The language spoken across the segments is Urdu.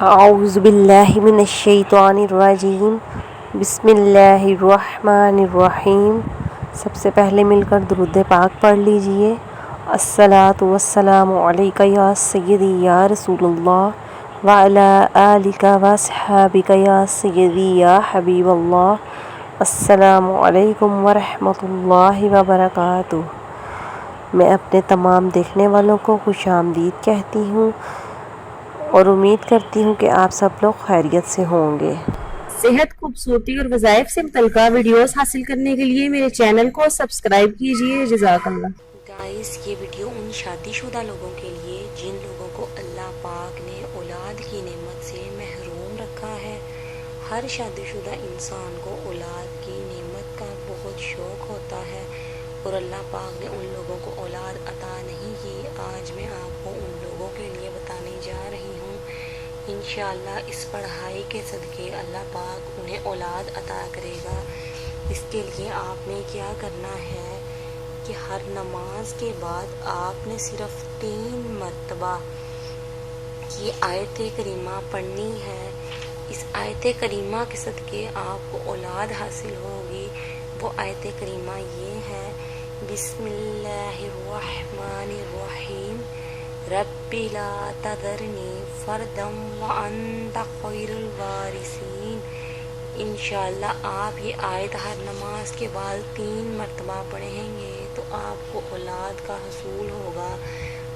اعوذ باللہ من الشیطان الرجیم، بسم اللہ الرحمن الرحیم۔ سب سے پہلے مل کر درود پاک پڑھ لیجئے۔ الصلاۃ والسلام علیک یا سیدی یا رسول اللہ وعلی آلک واصحابک یا سیدی یا حبیب اللہ۔ السلام علیکم ورحمۃ اللہ وبرکاتہ۔ میں اپنے تمام دیکھنے والوں کو خوش آمدید کہتی ہوں اور امید کرتی ہوں کہ آپ سب لوگ خیریت سے ہوں گے۔ صحت، خوبصورتی اور وظائف سے متعلقہ ویڈیوز حاصل کرنے کے لیے میرے چینل کو سبسکرائب کیجیے۔ جزاک اللہ۔ گائز، یہ ویڈیو ان شادی شدہ لوگوں کے لیے جن لوگوں کو اللہ پاک نے اولاد کی نعمت سے محروم رکھا ہے۔ ہر شادی شدہ انسان کو اولاد کی نعمت کا بہت شوق ہوتا ہے اور اللہ پاک نے ان لوگوں کو اولاد عطا نہیں کی۔ آج میں آپ کو ان لوگوں کے لیے بتانے جا رہی ہوں۔ انشاءاللہ اس پڑھائی کے صدقے اللہ پاک انہیں اولاد عطا کرے گا۔ اس کے لیے آپ نے کیا کرنا ہے کہ ہر نماز کے بعد آپ نے صرف 3 مرتبہ یہ آیت کریمہ پڑھنی ہے۔ اس آیت کریمہ کے صدقے آپ کو اولاد حاصل ہوگی۔ وہ آیت کریمہ یہ ہے: بسم اللہ الرحمن الرحیم، رب لا تذرنی فردا وانت خیر الوارثین۔ انشاءاللہ آپ یہ آیت ہر نماز کے بعد 3 مرتبہ پڑھیں گے تو آپ کو اولاد کا حصول ہوگا۔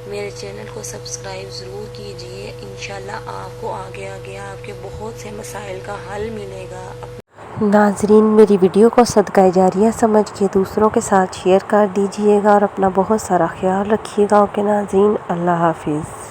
میرے چینل کو سبسکرائب ضرور کیجئے۔ انشاءاللہ آپ کو آگے آگے آپ کے بہت سے مسائل کا حل ملے گا۔ ناظرین، میری ویڈیو کو صدقہ جاریہ سمجھ کے دوسروں کے ساتھ شیئر کر دیجئے گا اور اپنا بہت سارا خیال رکھیے گا۔ اوکے ناظرین، اللہ حافظ۔